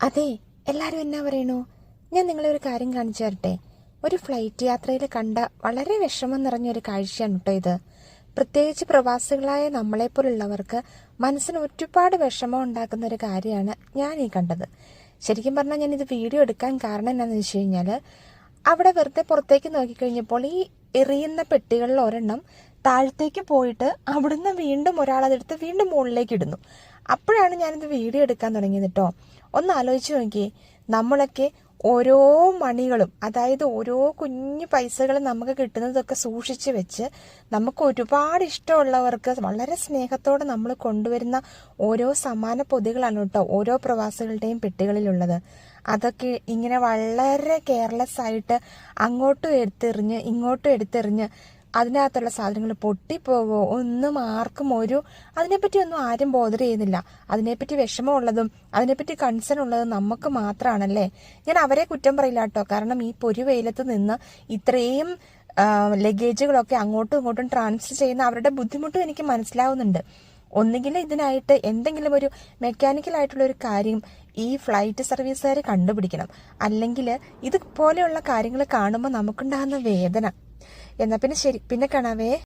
അതെ, എല്ലാവരും എന്നാ പറയണു? ഞാൻ നിങ്ങളെ ഒരു കാര്യം കാണിച്ചു തരട്ടെ. ഒരു ഫ്ലൈറ്റ് യാത്രയിൽ കണ്ട വളരെ വിഷമം നിറഞ്ഞൊരു കാഴ്ചയാണ് കേട്ടോ ഇത്. പ്രത്യേകിച്ച് പ്രവാസികളായ നമ്മളെപ്പോലുള്ളവർക്ക് മനസ്സിന് ഒരുപാട് വിഷമം ഉണ്ടാക്കുന്ന ഒരു കാര്യമാണ് ഞാൻ ഈ കണ്ടത്. ശരിക്കും പറഞ്ഞാൽ ഞാൻ ഇത് വീഡിയോ എടുക്കാൻ കാരണം എന്താണെന്ന് വെച്ച് കഴിഞ്ഞാൽ, അവിടെ വെറുതെ പുറത്തേക്ക് നോക്കിക്കഴിഞ്ഞപ്പോൾ ഈ എറിയുന്ന പെട്ടികളിൽ ഒരെണ്ണം താഴത്തേക്ക് പോയിട്ട് അവിടുന്ന് വീണ്ടും ഒരാളതെടുത്ത് വീണ്ടും മുകളിലേക്ക് ഇടുന്നു. അപ്പോഴാണ് ഞാനിത് വീഡിയോ എടുക്കാൻ തുടങ്ങിയത് കേട്ടോ. ഒന്ന് ആലോചിച്ച് നോക്കിയേ, നമ്മളൊക്കെ ഓരോ മണികളും, അതായത് ഓരോ കുഞ്ഞു പൈസകളും നമുക്ക് കിട്ടുന്നതൊക്കെ സൂക്ഷിച്ച് വെച്ച് നമുക്ക് ഒരുപാട് ഇഷ്ടമുള്ളവർക്ക് വളരെ സ്നേഹത്തോടെ നമ്മൾ കൊണ്ടുവരുന്ന ഓരോ സമ്മാന പൊതികളാണ് കേട്ടോ ഓരോ പ്രവാസികളുടെയും പെട്ടികളിലുള്ളത്. അതൊക്കെ ഇങ്ങനെ വളരെ കെയർലെസ് ആയിട്ട് അങ്ങോട്ടും എടുത്തെറിഞ്ഞ് ഇങ്ങോട്ടും എടുത്തെറിഞ്ഞ് അതിനകത്തുള്ള സാധനങ്ങൾ പൊട്ടിപ്പോകോ ഒന്നും ആർക്കും അതിനെപ്പറ്റി ഒന്നും ആരും ബോധർ ചെയ്യുന്നില്ല. അതിനെപ്പറ്റി വിഷമമുള്ളതും അതിനെപ്പറ്റി കൺസേൺ ഉള്ളതും നമുക്ക് മാത്രമാണല്ലേ. ഞാൻ അവരെ കുറ്റം പറയില്ല കേട്ടോ, കാരണം ഈ പൊരുവെയിലത്ത് നിന്ന് ഇത്രയും ലഗേജുകളൊക്കെ അങ്ങോട്ടും ഇങ്ങോട്ടും ട്രാൻസ്ഫർ ചെയ്യുന്ന അവരുടെ ബുദ്ധിമുട്ടും എനിക്ക് മനസ്സിലാവുന്നുണ്ട്. ഒന്നുകിൽ ഇതിനായിട്ട് എന്തെങ്കിലും ഒരു മെക്കാനിക്കലായിട്ടുള്ള ഒരു കാര്യം ഈ ഫ്ലൈറ്റ് സർവീസുകാർ കണ്ടുപിടിക്കണം, അല്ലെങ്കിൽ ഇതുപോലെയുള്ള കാര്യങ്ങൾ കാണുമ്പോൾ നമുക്കുണ്ടാകുന്ന വേദന. എന്നാ പിന്നെ ശരി, പിന്നെ കാണാവേ.